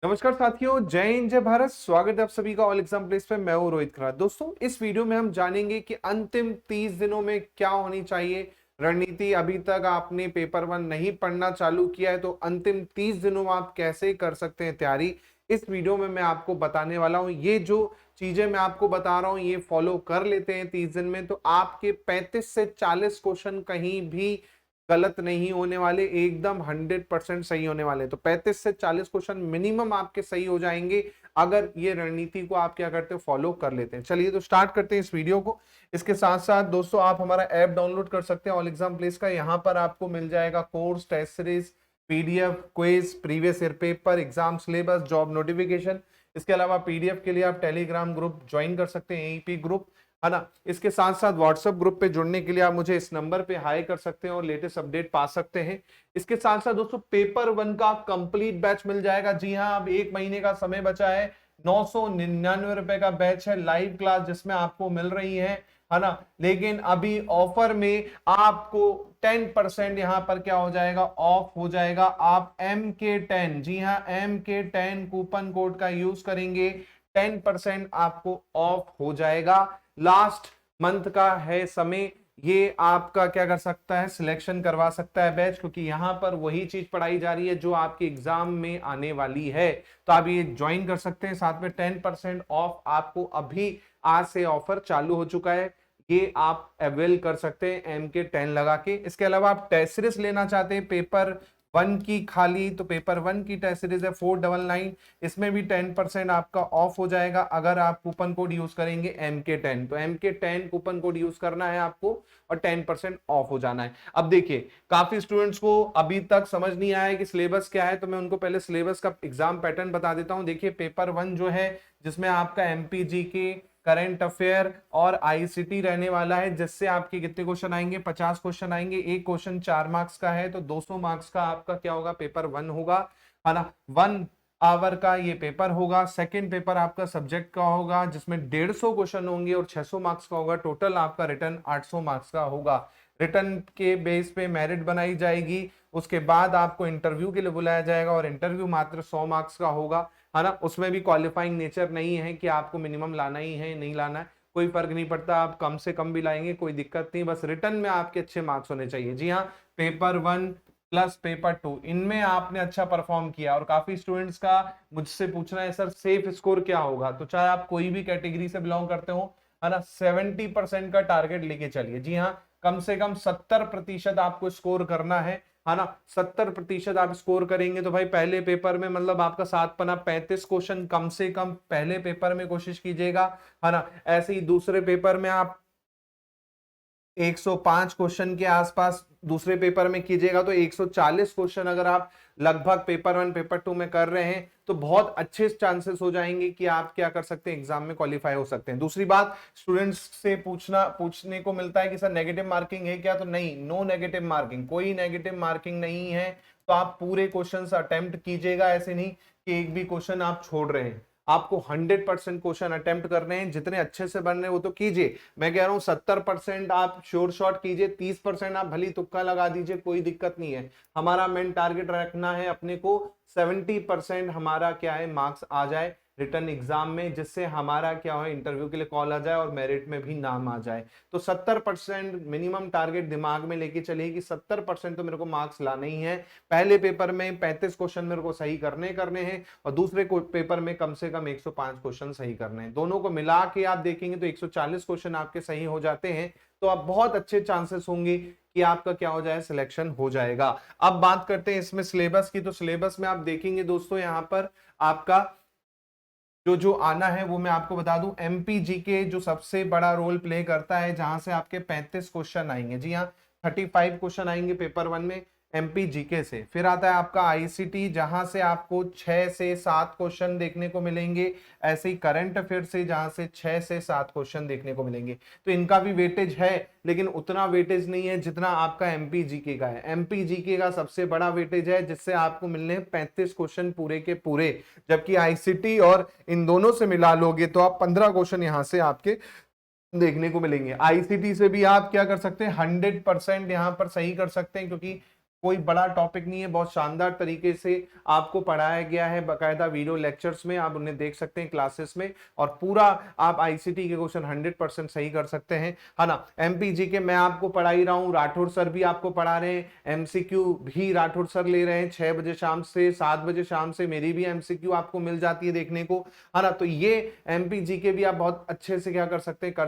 नमस्कार साथियों, जय हिंद जय भारत। स्वागत है आप सभी का ऑल एग्जाम प्लेस पे। मैं हूं रोहित खन्ना। दोस्तों, इस वीडियो में हम जानेंगे कि अंतिम 30 दिनों में क्या होनी चाहिए रणनीति। अभी तक आपने पेपर वन नहीं पढ़ना चालू किया है तो अंतिम 30 दिनों में आप कैसे कर सकते हैं तैयारी, इस वीडियो में मैं आपको बताने वाला हूं। ये जो चीजें मैं आपको बता रहा हूं ये फॉलो कर लेते हैं 30 दिन में तो आपके 35 से 40 क्वेश्चन कहीं भी गलत नहीं होने वाले, एकदम 100% सही होने वाले। तो 35 से 40 क्वेश्चन मिनिमम आपके सही हो जाएंगे अगर ये रणनीति को आप क्या करते हो, फॉलो कर लेते हैं। चलिए तो स्टार्ट करते हैं इस वीडियो को। इसके साथ साथ दोस्तों आप हमारा ऐप डाउनलोड कर सकते हैं ऑल एग्जाम प्लेस का। यहाँ पर आपको मिल जाएगा course, test series, PDF, quiz, previous year paper, exam syllabus, job notification. इसके अलावा पीडीएफ के लिए आप टेलीग्राम ग्रुप ज्वाइन कर सकते हैं, एईपी ग्रुप, है ना। इसके साथ साथ व्हाट्सएप ग्रुप पे जुड़ने के लिए आप मुझे इस नंबर पे हाई कर सकते हैं और लेटेस्ट अपडेट पा सकते हैं। इसके साथ साथ दोस्तों पेपर वन का कंप्लीट बैच मिल जाएगा। जी हाँ, अब एक महीने का समय बचा है। 999 रुपए का बैच है, लाइव क्लास जिसमें आपको मिल रही है ना। लेकिन अभी ऑफर में आपको 10% यहाँ पर क्या हो जाएगा, ऑफ हो जाएगा। आप MK10, जी हाँ MK10 कूपन कोड का यूज करेंगे, 10% आपको ऑफ हो जाएगा। लास्ट मंथ का है समय, ये आपका क्या कर सकता है, सिलेक्शन करवा सकता है बैच, क्योंकि यहां पर वही चीज पढ़ाई जा रही है जो आपके एग्जाम में आने वाली है। तो आप ये ज्वाइन कर सकते हैं। साथ में 10% ऑफ आपको अभी आज से ऑफर चालू हो चुका है, ये आप अवेल कर सकते हैं MK10 लगा के। इसके अलावा आप टेस्ट सीरीज लेना चाहते हैं पेपर वन की खाली, तो पेपर वन की टेस्ट सीरीज है 499, इसमें भी 10% आपका ऑफ हो जाएगा अगर आप कूपन कोड यूज करेंगे MK10। तो MK10 कूपन कोड यूज करना है आपको और 10% ऑफ हो जाना है। अब देखिए, काफी स्टूडेंट्स को अभी तक समझ नहीं आया कि सिलेबस क्या है, तो मैं उनको पहले सिलेबस का एग्जाम पैटर्न बता देता हूं। देखिए, पेपर वन जो है जिसमें आपका MPG के, करंट अफेयर और आईसीटी रहने वाला है, जिससे आपके कितने क्वेश्चन आएंगे, 50 क्वेश्चन आएंगे। एक क्वेश्चन 4 मार्क्स का है तो 200 मार्क्स का आपका क्या होगा, पेपर वन होगा, है ना। 1 आवर का ये पेपर होगा। सेकंड पेपर आपका सब्जेक्ट का होगा जिसमें 150 क्वेश्चन होंगे और 600 मार्क्स का होगा। टोटल आपका रिटर्न 800 मार्क्स का होगा। रिटर्न के बेस पे मेरिट बनाई जाएगी, उसके बाद आपको इंटरव्यू के लिए बुलाया जाएगा और इंटरव्यू मात्र 100 मार्क्स का होगा, है ना। उसमें भी क्वालिफाइंग नेचर नहीं है कि आपको मिनिमम लाना ही है, नहीं लाना है, कोई फर्क नहीं पड़ता। आप कम से कम भी लाएंगे कोई दिक्कत नहीं, बस रिटर्न में आपके अच्छे मार्क्स होने चाहिए। जी हाँ, paper one plus paper two, इनमें आपने अच्छा परफॉर्म किया। और काफी स्टूडेंट्स का मुझसे पूछना है सर सेफ स्कोर क्या होगा, तो चाहे आप कोई भी कैटेगरी से बिलोंग करते हो, है ना, 70% का टारगेट लेके चलिए। जी हाँ, कम से कम 70% आपको स्कोर करना है ना। 70% आप स्कोर करेंगे तो भाई पहले पेपर में मतलब आपका 7×35 क्वेश्चन कम से कम पहले पेपर में कोशिश कीजिएगा, है ना। ऐसे ही दूसरे पेपर में आप 105 क्वेश्चन के आसपास दूसरे पेपर में कीजिएगा, तो 140 क्वेश्चन अगर आप लगभग पेपर वन पेपर टू में कर रहे हैं तो बहुत अच्छे चांसेस हो जाएंगे कि आप क्या कर सकते हैं, एग्जाम में क्वालिफाई हो सकते हैं। दूसरी बात, स्टूडेंट्स से पूछने को मिलता है कि सर नेगेटिव मार्किंग है क्या, तो नहीं, नो नेगेटिव मार्किंग, कोई नेगेटिव मार्किंग नहीं है। तो आप पूरे क्वेश्चन अटेम्प्ट कीजिएगा, ऐसे नहीं कि एक भी क्वेश्चन आप छोड़ रहे हैं। आपको 100% क्वेश्चन अटेम्प्ट करने हैं, जितने अच्छे से बन रहे हैं वो तो कीजिए। मैं कह रहा हूं 70% आप श्योर शॉट कीजिए, 30% आप भली तुक्का लगा दीजिए, कोई दिक्कत नहीं है। हमारा मेन टारगेट रखना है अपने को 70% हमारा क्या है, मार्क्स आ जाए रिटर्न एग्जाम में, जिससे हमारा क्या हो, इंटरव्यू के लिए कॉल आ जाए और मेरिट में भी नाम आ जाए। तो 70% मिनिमम टारगेट दिमाग में लेके चलिए कि 70% तो मेरे को मार्क्स लाने ही है। पहले पेपर में 35 क्वेश्चन मेरे को सही करने हैं और दूसरे पेपर में कम से कम 105 क्वेश्चन सही करने हैं। दोनों को मिला के आप देखेंगे तो 140 क्वेश्चन आपके सही हो जाते हैं, तो आप बहुत अच्छे चांसेस होंगे कि आपका क्या हो जाए, सिलेक्शन हो जाएगा। अब बात करते हैं इसमें सिलेबस की। तो सिलेबस में आप देखेंगे दोस्तों, यहाँ पर आपका जो जो आना है वो मैं आपको बता दूं। MPGK जो सबसे बड़ा रोल प्ले करता है, जहां से आपके 35 क्वेश्चन आएंगे। जी हाँ, 35 क्वेश्चन आएंगे पेपर वन में MPGK से। फिर आता है आपका ICT, जहां से आपको 6 से 7 क्वेश्चन देखने को मिलेंगे। ऐसे ही करंट अफेयर से, जहां से 6 से 7 क्वेश्चन देखने को मिलेंगे। तो इनका भी वेटेज है, लेकिन उतना वेटेज नहीं है जितना आपका MPGK का है। MPGK का सबसे बड़ा वेटेज है, जिससे आपको मिलने हैं 35 क्वेश्चन पूरे के पूरे, जबकि ICT और इन दोनों से मिला लोगे तो आप 15 क्वेश्चन यहां से आपके देखने को मिलेंगे। ICT से भी आप क्या कर सकते हैं, 100% यहां पर सही कर सकते हैं, क्योंकि कोई बड़ा टॉपिक नहीं है, बहुत शानदार तरीके से आपको पढ़ाया गया है बकायदा वीडियो लेक्चर्स में, आप उन्हें देख सकते हैं क्लासेस में, और पूरा आप आईसीटी के क्वेश्चन 100% सही कर सकते हैं, है ना। एमपीजी के मैं आपको पढ़ा ही रहा हूँ, राठौर सर भी आपको पढ़ा रहे हैं, एमसीक्यू भी राठौर सर ले रहे हैं 6 बजे शाम से 7 बजे शाम से, मेरी भी एमसीक्यू आपको मिल जाती है देखने को, है ना। तो ये एमपीजी के भी आप बहुत अच्छे से क्या कर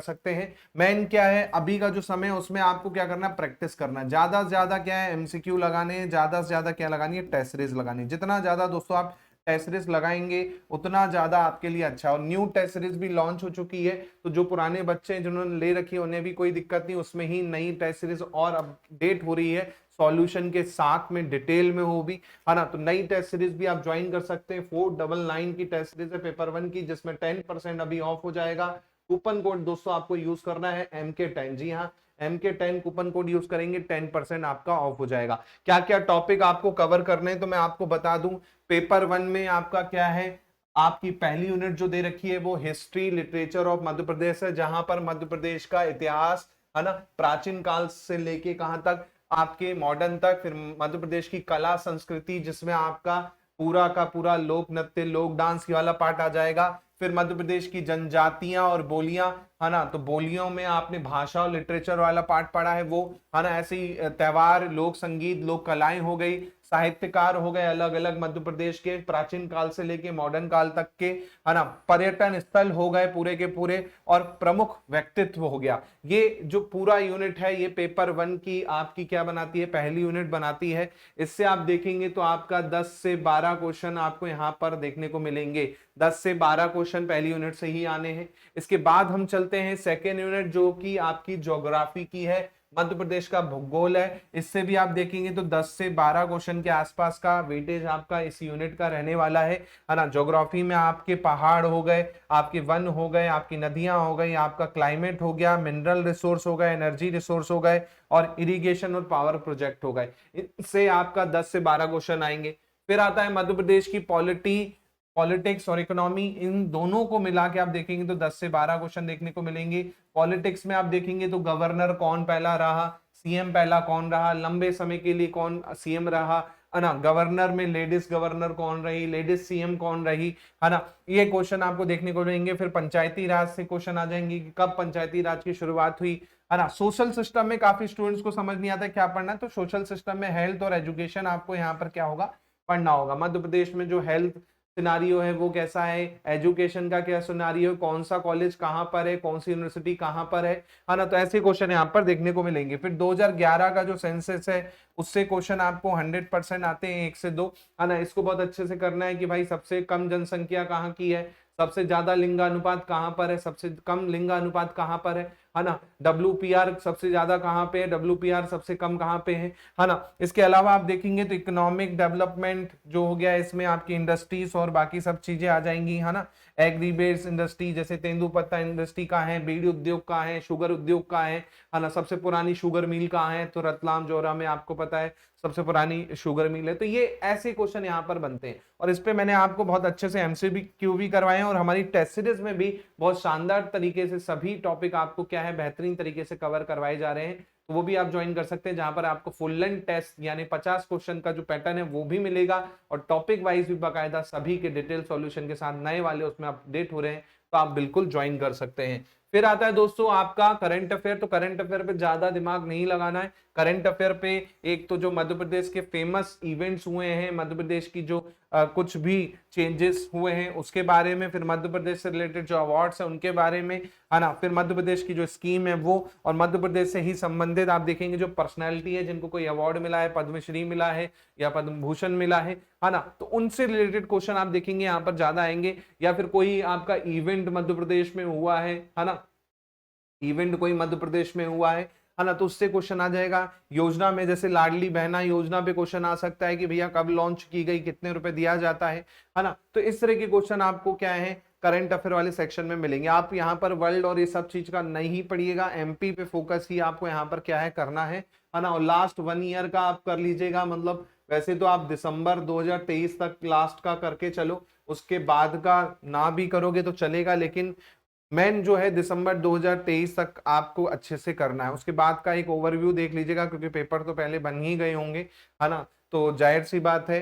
सकते हैं। मेन क्या है अभी का जो समय है उसमें आपको क्या करना, प्रैक्टिस करना, ज्यादा से ज्यादा क्या है एमसीक्यू लगाने, ज्यादा से ज्यादा क्या लगानी है, टेस्ट सीरीज लगानी। जितना ज्यादा दोस्तों आप टेस्ट सीरीज लगाएंगे उतना ज्यादा आपके लिए अच्छा। और न्यू टेस्ट सीरीज भी लॉन्च हो चुकी है, तो जो पुराने बच्चे हैं जिन्होंने ले रखी है उन्हें भी कोई दिक्कत नहीं, उसमें ही नई टेस्ट सीरीज और अपडेट हो रही है, सॉल्यूशन के साथ में डिटेल में हो भी, है ना। तो नई टेस्ट सीरीज भी आप ज्वाइन कर सकते हैं। 499 की टेस्ट सीरीज है पेपर 1 की, जिसमें 10% अभी ऑफ हो जाएगा। कूपन कोड दोस्तों आपको यूज करना है MK10, जी हाँ MK10 कूपन कोड यूज करेंगे 10% आपका ऑफ हो जाएगा। क्या क्या टॉपिक आपको कवर करने हैं तो मैं आपको बता दूं। पेपर 1 में आपका क्या है, आपकी पहली यूनिट जो दे रखी है वो history literature of Madhya Pradesh है, जहां पर मध्य प्रदेश का इतिहास, है ना, प्राचीन काल से लेके कहां तक आपके मॉडर्न तक, फिर मध्य प्रदेश की कला संस्कृति जिसमें आपका पूरा का पूरा लोक नृत्य लोक डांस की वाला पार्ट आ जाएगा, फिर मध्य प्रदेश की जनजातियां और बोलियां, है ना, तो बोलियों में आपने भाषा और लिटरेचर वाला पार्ट पढ़ा है वो, है ना। ऐसे ही त्योहार, लोक संगीत, लोक कलाएं हो गई, साहित्यकार हो गए अलग अलग मध्य प्रदेश के प्राचीन काल से लेके मॉडर्न काल तक के, है ना, पर्यटन स्थल हो गए पूरे के पूरे, और प्रमुख व्यक्तित्व हो गया। ये जो पूरा यूनिट है ये पेपर 1 की आपकी क्या बनाती है, पहली यूनिट बनाती है। इससे आप देखेंगे तो आपका 10 से 12 क्वेश्चन आपको यहाँ पर देखने को मिलेंगे, 10 से 12 क्वेश्चन पहली यूनिट से ही आने हैं। इसके बाद हम चलते हैं सेकेंड यूनिट जो कि आपकी ज्योग्राफी की है, मध्य प्रदेश का भूगोल है। इससे भी आप देखेंगे तो 10 से 12 क्वेश्चन के आसपास का वेटेज आपका इस यूनिट का रहने वाला है ना। ज्योग्राफी में आपके पहाड़ हो गए, आपके वन हो गए, आपकी नदियां हो गई, आपका क्लाइमेट हो गया, मिनरल रिसोर्स हो गए, एनर्जी रिसोर्स हो गए, और इरिगेशन और पावर प्रोजेक्ट हो गए। इससे आपका 10 से 12 क्वेश्चन आएंगे। फिर आता है मध्य प्रदेश की पॉलिटिक्स और इकोनॉमी, इन दोनों को मिला के आप देखेंगे तो 10 से 12 क्वेश्चन देखने को मिलेंगे। पॉलिटिक्स में आप देखेंगे तो गवर्नर कौन पहला रहा, सीएम पहला कौन रहा, लंबे समय के लिए कौन सीएम रहा, है ना, गवर्नर में लेडीज गवर्नर कौन रही, लेडीज सीएम कौन रही, है ना, ये क्वेश्चन आपको देखने को मिलेंगे। फिर पंचायती राज से क्वेश्चन आ जाएंगे कि कब पंचायती राज की शुरुआत हुई, है ना। सोशल सिस्टम में काफी स्टूडेंट्स को समझ नहीं आता क्या पढ़ना है, तो सोशल सिस्टम में हेल्थ और एजुकेशन आपको यहाँ पर क्या होगा, पढ़ना होगा। मध्य प्रदेश में जो हेल्थ सिनारियो है वो कैसा है, एजुकेशन का क्या सिनारियो है, कौन सा कॉलेज कहां पर है, कौन सी यूनिवर्सिटी कहां पर है ना। तो ऐसे क्वेश्चन यहाँ पर देखने को मिलेंगे। फिर 2011 का जो सेंसस है उससे क्वेश्चन आपको 100% आते हैं, 1 से 2, है ना। इसको बहुत अच्छे से करना है कि भाई सबसे कम जनसंख्या कहाँ की है, सबसे ज्यादा लिंगानुपात कहाँ पर है, सबसे कम लिंगानुपात कहाँ पर है ना। WPR सबसे ज्यादा कहाँ पे है, WPR सबसे कम कहाँ पे है ना। इसके अलावा आप देखेंगे तो इकोनॉमिक डेवलपमेंट जो हो गया, इसमें आपकी इंडस्ट्रीज और बाकी सब चीजें आ जाएंगी, है ना। एग्री बेस्ड इंडस्ट्री जैसे तेंदुपत्ता इंडस्ट्री का है, बीड़ी उद्योग का है, शुगर उद्योग का है ना। सबसे पुरानी शुगर मिल कहाँ है, तो रतलाम जोरा में आपको पता है सबसे पुरानी शुगर मिल है। तो ये ऐसे क्वेश्चन यहाँ पर बनते हैं, और इस पे मैंने आपको बहुत अच्छे से MCQ भी करवाए हैं, और हमारी टेस्ट सीरीज में भी बहुत शानदार तरीके से सभी टॉपिक आपको क्या है बेहतरीन तरीके से कवर करवाए जा रहे हैं। तो वो भी आप ज्वाइन कर सकते हैं, जहां पर आपको फुल लेंथ टेस्ट यानी 50 क्वेश्चन का जो पैटर्न है वो भी मिलेगा, और टॉपिक वाइज भी बाकायदा सभी के डिटेल सॉल्यूशन के साथ नए वाले उसमें अपडेट हो रहे हैं, तो आप बिल्कुल ज्वाइन कर सकते हैं। फिर आता है दोस्तों आपका करंट अफेयर। तो करंट अफेयर पे ज्यादा दिमाग नहीं लगाना है। करंट अफेयर पे एक तो जो मध्य प्रदेश के फेमस इवेंट्स हुए हैं, मध्य प्रदेश की जो कुछ भी चेंजेस हुए हैं उसके बारे में, फिर मध्य प्रदेश से रिलेटेड जो अवार्ड्स हैं उनके बारे में, है ना, फिर मध्य प्रदेश की जो स्कीम है वो, और मध्य प्रदेश से ही संबंधित आप देखेंगे जो पर्सनैलिटी है जिनको कोई अवार्ड मिला है, पद्मश्री मिला है या पद्म भूषण मिला है ना, तो उनसे रिलेटेड क्वेश्चन आप देखेंगे यहाँ पर ज्यादा आएंगे। या फिर कोई आपका इवेंट मध्य प्रदेश में हुआ है ना, इवेंट कोई मध्य प्रदेश में हुआ है ना, तो उससे क्वेश्चन आ जाएगा। योजना में जैसे लाडली बहना योजना पे क्वेश्चन आ सकता है कि भैया कब लॉन्च की गई, कितने रुपए दिया जाता है ना। तो इस तरह के क्वेश्चन आपको क्या है करंट अफेयर वाले सेक्शन में मिलेंगे। आप यहाँ पर वर्ल्ड और ये सब चीज का नहीं पढ़िएगा, MP पे फोकस ही आपको यहाँ पर क्या है करना है ना। और लास्ट 1 ईयर का आप कर लीजिएगा, मतलब वैसे तो आप दिसंबर 2023 तक लास्ट का करके चलो, उसके बाद का ना भी करोगे तो चलेगा, लेकिन मेन जो है दिसंबर 2023 तक आपको अच्छे से करना है। उसके बाद का एक ओवरव्यू देख लीजिएगा, क्योंकि पेपर तो पहले बन ही गए होंगे, है ना। तो जाहिर सी बात है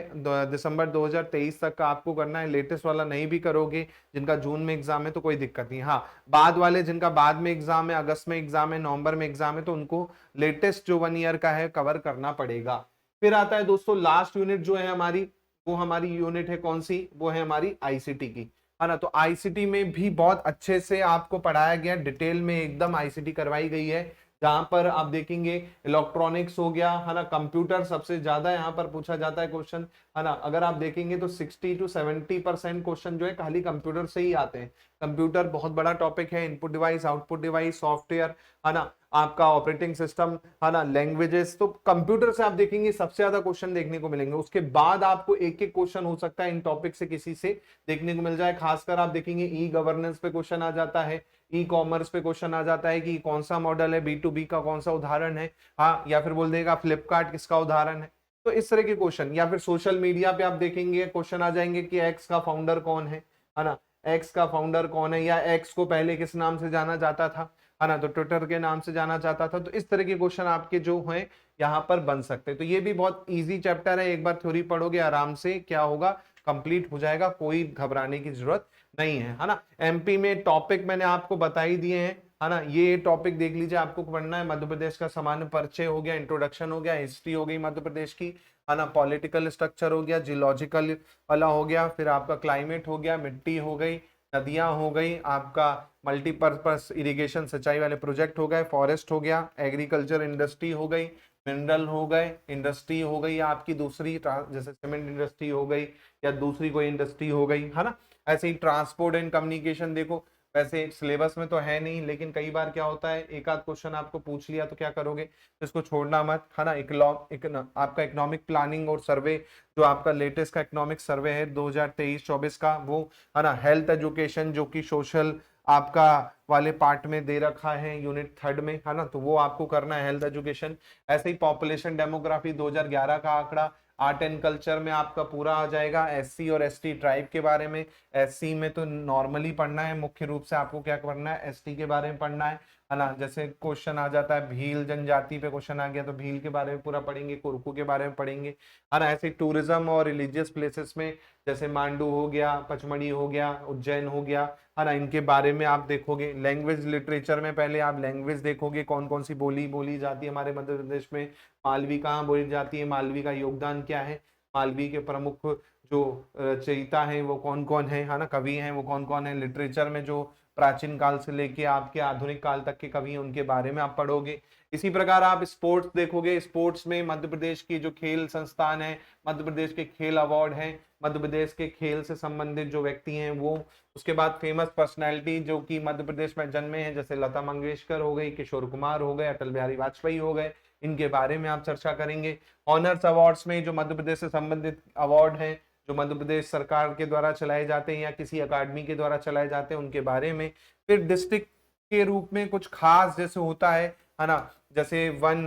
दिसंबर 2023 तक का आपको करना है। लेटेस्ट वाला नहीं भी करोगे, जिनका जून में एग्जाम है तो कोई दिक्कत नहीं। हाँ, बाद वाले जिनका बाद में एग्जाम है, अगस्त में एग्जाम है, नवंबर में एग्जाम है, तो उनको लेटेस्ट जो 1 ईयर का है कवर करना पड़ेगा। फिर आता है दोस्तों लास्ट यूनिट जो है हमारी, वो हमारी यूनिट है कौन सी, वो है हमारी आईसीटी की, है ना। तो आईसीटी में भी बहुत अच्छे से आपको पढ़ाया गया, डिटेल में एकदम आईसीटी करवाई गई है, जहां पर आप देखेंगे इलेक्ट्रॉनिक्स हो गया, है ना। कंप्यूटर सबसे ज्यादा यहाँ पर पूछा जाता है क्वेश्चन, है ना। अगर आप देखेंगे तो 60 to 70% क्वेश्चन जो है खाली कंप्यूटर से ही आते हैं। कंप्यूटर बहुत बड़ा टॉपिक है, input device, output device, software, है ना, आपका ऑपरेटिंग सिस्टम, है ना, लैंग्वेजेस। तो कंप्यूटर से आप देखेंगे सबसे ज्यादा क्वेश्चन देखने को मिलेंगे। उसके बाद आपको एक एक क्वेश्चन हो सकता है इन टॉपिक से किसी से देखने को मिल जाए। खासकर आप देखेंगे ई गवर्नेंस पे क्वेश्चन आ जाता है, ई कॉमर्स पे क्वेश्चन आ जाता है कि कौन सा मॉडल है, B2B का कौन सा उदाहरण है, हाँ, या फिर बोल देगा फ्लिपकार्ट किसका उदाहरण है। तो इस तरह के क्वेश्चन, या फिर सोशल मीडिया पे आप देखेंगे क्वेश्चन आ जाएंगे कि एक्स का फाउंडर कौन है ना, एक्स का फाउंडर कौन है, या एक्स को पहले किस नाम से जाना जाता था, है ना, तो ट्विटर के नाम से जाना जाता था। तो इस तरह के क्वेश्चन आपके जो हैं यहाँ पर बन सकते हैं। तो ये भी बहुत इजी चैप्टर है, एक बार थ्योरी पढ़ोगे आराम से क्या होगा, कंप्लीट हो जाएगा, कोई घबराने की जरूरत नहीं है ना। एमपी में टॉपिक मैंने आपको बता ही दिए हैं, है ना। ये टॉपिक देख लीजिए, आपको पढ़ना है मध्य प्रदेश का सामान्य परिचय हो गया, इंट्रोडक्शन हो गया, हिस्ट्री हो गई मध्य प्रदेश की, है ना, पॉलिटिकल स्ट्रक्चर हो गया, जियोलॉजिकल वाला हो गया, फिर आपका क्लाइमेट हो गया, मिट्टी हो गई, नदियां हो गई, आपका मल्टीपर्पस इरिगेशन सिंचाई वाले प्रोजेक्ट हो गए, फॉरेस्ट हो गया, एग्रीकल्चर इंडस्ट्री हो गई, मिनरल हो गए, इंडस्ट्री हो गई आपकी दूसरी, जैसे सीमेंट इंडस्ट्री हो गई या दूसरी कोई इंडस्ट्री हो गई, है ना। ऐसे ही ट्रांसपोर्ट एंड कम्युनिकेशन, देखो वैसे सिलेबस में तो है नहीं, लेकिन कई बार क्या होता है एक आध क्वेश्चन आपको पूछ लिया तो क्या करोगे, तो इसको छोड़ना मत, है ना। आपका इकोनॉमिक प्लानिंग और सर्वे, जो आपका लेटेस्ट का इकोनॉमिक सर्वे है 2023-24 का, वो, है ना। हेल्थ एजुकेशन जो कि सोशल आपका वाले पार्ट में दे रखा है यूनिट 3 में, है ना, तो वो आपको करना है हेल्थ एजुकेशन। ऐसे ही पॉपुलेशन डेमोग्राफी 2011 का आंकड़ा, आर्ट एंड कल्चर में आपका पूरा आ जाएगा, एससी और एसटी ट्राइब के बारे में। एससी में तो नॉर्मली पढ़ना है, मुख्य रूप से आपको क्या पढ़ना है, एसटी के बारे में पढ़ना है ना। जैसे क्वेश्चन आ जाता है भील जनजाति पे क्वेश्चन आ गया तो भील के बारे में पूरा पढ़ेंगे, कुरकू के बारे में पढ़ेंगे, है ना। ऐसे टूरिज्म और रिलीजियस प्लेसेस में जैसे मांडू हो गया, पचमढ़ी हो गया, उज्जैन हो गया, है ना, इनके बारे में आप देखोगे। लैंग्वेज लिटरेचर में पहले आप लैंग्वेज देखोगे, कौन कौन सी बोली बोली जाती है हमारे मध्य प्रदेश में, मालवी कहाँ बोली जाती है, मालवी का योगदान क्या है, मालवी के प्रमुख जो रचयिता है वो कौन कौन है ना, कवि हैं वो कौन कौन है। लिटरेचर में जो प्राचीन काल से लेके आपके आधुनिक काल तक के कवि हैं उनके बारे में आप पढ़ोगे। इसी प्रकार आप स्पोर्ट्स देखोगे, स्पोर्ट्स में मध्य प्रदेश की जो खेल संस्थान है, मध्य प्रदेश के खेल अवार्ड हैं, मध्य प्रदेश के खेल से संबंधित जो व्यक्ति हैं वो। उसके बाद फेमस पर्सनैलिटी जो कि मध्य प्रदेश में जन्मे हैं, जैसे लता मंगेशकर हो गई, किशोर कुमार हो गए, अटल बिहारी वाजपेयी हो गए, इनके बारे में आप चर्चा करेंगे। ऑनर्स अवार्ड्स में जो मध्य प्रदेश से संबंधित अवार्ड हैं, जो मध्य प्रदेश सरकार के द्वारा चलाए जाते हैं या किसी अकादमी के द्वारा चलाए जाते हैं, उनके बारे में। फिर डिस्ट्रिक्ट के रूप में कुछ खास जैसे होता है ना, जैसे one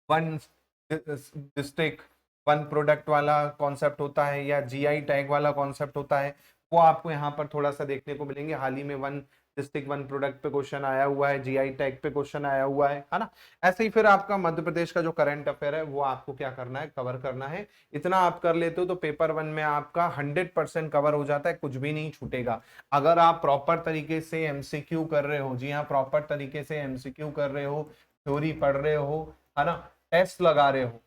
one district one product वाला कॉन्सेप्ट होता है, या जीआई टैग वाला कॉन्सेप्ट होता है, वो आपको यहाँ पर थोड़ा सा देखने को मिलेंगे। हाल ही में वन डिस्ट्रिक्ट वन प्रोडक्ट पे क्वेश्चन आया हुआ है, जीआई टैग पे क्वेश्चन आया हुआ है ना। ऐसे ही फिर आपका मध्य प्रदेश का जो करंट अफेयर है वो आपको क्या करना है, कवर करना है। इतना आप कर लेते हो तो पेपर 1 में आपका 100% कवर हो जाता है, कुछ भी नहीं छूटेगा। अगर आप प्रॉपर तरीके से एमसीक्यू कर रहे हो, जी हाँ, प्रॉपर तरीके से एमसीक्यू कर रहे हो, थ्योरी पढ़ रहे हो, है ना, टेस्ट लगा रहे हो,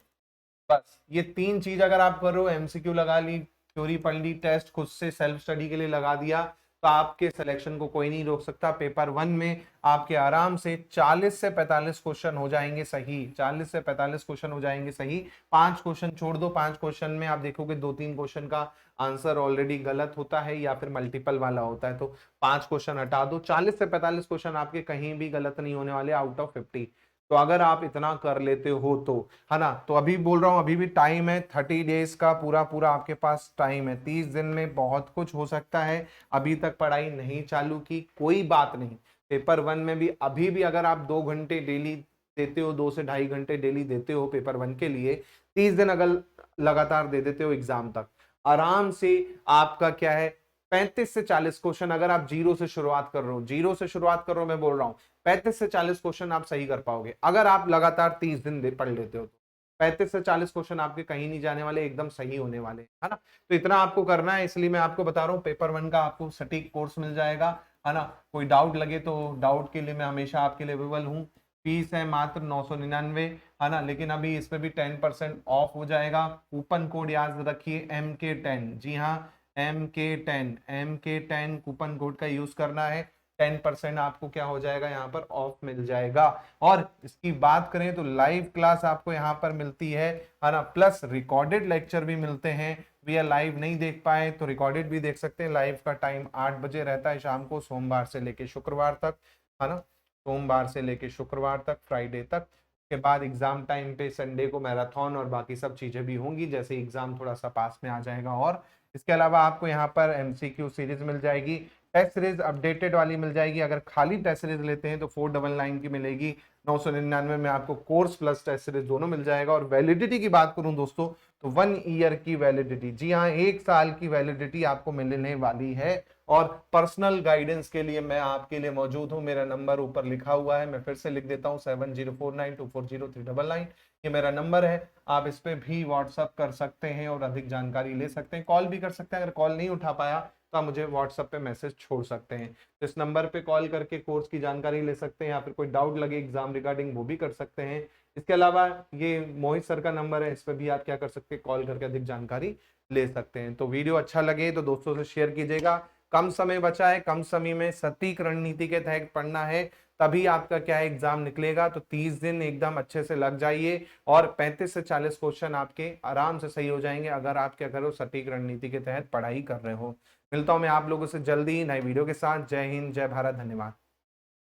बस ये 3 चीज अगर आप कर रहे हो, एमसीक्यू लगा ली, थ्योरी पढ़ ली, टेस्ट खुद से सेल्फ स्टडी के लिए लगा दिया, तो आपके सिलेक्शन को कोई नहीं रोक सकता। पेपर 1 में आपके आराम से 40 से 45 क्वेश्चन हो जाएंगे सही, 40 से 45 क्वेश्चन हो जाएंगे सही। 5 क्वेश्चन छोड़ दो, 5 क्वेश्चन में आप देखोगे 2-3 क्वेश्चन का आंसर ऑलरेडी गलत होता है या फिर मल्टीपल वाला होता है, तो 5 क्वेश्चन हटा दो, 40 से 45 क्वेश्चन आपके कहीं भी गलत नहीं होने वाले आउट ऑफ 50। तो अगर आप इतना कर लेते हो तो, है ना, तो अभी बोल रहा हूं अभी भी टाइम है, 30 डेज का पूरा पूरा आपके पास टाइम है, 30 दिन में बहुत कुछ हो सकता है। अभी तक पढ़ाई नहीं चालू की, कोई बात नहीं, पेपर 1 में भी अभी भी अगर आप 2 घंटे डेली देते हो, 2 से ढाई घंटे डेली देते हो पेपर 1 के लिए, 30 दिन अगर लगातार दे देते हो एग्जाम तक, आराम से आपका क्या है, 35 से 40 क्वेश्चन, अगर आप जीरो से शुरुआत कर रहे हो, जीरो से शुरुआत कर रहे हो, मैं बोल रहा हूं 35 से 40 क्वेश्चन आप सही कर पाओगे अगर आप लगातार 30 दिन पढ़ लेते हो तो। 35 से 40 क्वेश्चन आपके कहीं नहीं जाने वाले, एकदम सही होने वाले, है ना। तो इतना आपको करना है, इसलिए मैं आपको बता रहा हूँ पेपर 1 का आपको सटीक कोर्स मिल जाएगा, है ना। कोई डाउट लगे तो डाउट के लिए मैं हमेशा आपके लिए अवेलेबल हूँ। फीस है मात्र 999, है ना, लेकिन अभी इस पे भी 10% ऑफ हो जाएगा। कूपन कोड याद रखिए MK10, जी हाँ MK10 कूपन कोड का यूज करना है। 10% आपको क्या हो जाएगा यहाँ पर ऑफ मिल जाएगा। और इसकी बात करें तो लाइव क्लास आपको यहाँ पर मिलती है ना, प्लस रिकॉर्डेड लेक्चर भी मिलते हैं। भैया लाइव नहीं देख पाए तो रिकॉर्डेड भी देख सकते हैं। लाइव का टाइम 8 बजे रहता है शाम को, सोमवार से लेके शुक्रवार तक, है ना, सोमवार से लेके शुक्रवार तक, फ्राइडे तक। के बाद एग्जाम टाइम पे संडे को मैराथन और बाकी सब चीजें भी होंगी, जैसे एग्जाम थोड़ा सा पास में आ जाएगा। और इसके अलावा आपको यहाँ पर MCQ सीरीज मिल जाएगी, टेस्ट सीरीज अपडेटेड वाली मिल जाएगी। अगर खाली टेस्ट सीरीज लेते हैं तो 499 की मिलेगी। 999 में आपको कोर्स प्लस टेस्ट सीरीज दोनों मिल जाएगा। और वैलिडिटी की बात करूं दोस्तों तो 1 ईयर की वैलिडिटी, जी हाँ 1 साल की वैलिडिटी आपको मिलने वाली है। और पर्सनल गाइडेंस के लिए मैं आपके लिए मौजूद हूं। मेरा नंबर ऊपर लिखा हुआ है, मैं फिर से लिख देता हूं 7049240399। ये मेरा नंबर है, आप इस पे भी व्हाट्सअप कर सकते हैं और अधिक जानकारी ले सकते हैं। कॉल भी कर सकते हैं, अगर कॉल नहीं उठा पाया तो आप मुझे व्हाट्सएप पे मैसेज छोड़ सकते हैं। तो इस नंबर पे कॉल करके कोर्स की जानकारी ले सकते हैं, या फिर कोई डाउट लगे एग्जाम रिगार्डिंग वो भी कर सकते हैं। इसके अलावा ये मोहित सर का नंबर है, इस पे भी आप क्या कर सकते हैं, कॉल करके अधिक जानकारी ले सकते हैं। तो वीडियो अच्छा लगे तो दोस्तों से शेयर कीजिएगा। कम समय बचा है, कम समय में सटीक रणनीति के तहत पढ़ना है, तभी आपका क्या है एग्जाम निकलेगा। तो 30 दिन एकदम अच्छे से लग जाइए और 35 से 40 क्वेश्चन आपके आराम से सही हो जाएंगे अगर आप क्या करो सटीक रणनीति के तहत पढ़ाई कर रहे हो। मिलता हूं मैं आप लोगों से जल्दी नए वीडियो के साथ। जय हिंद, जय भारत, धन्यवाद।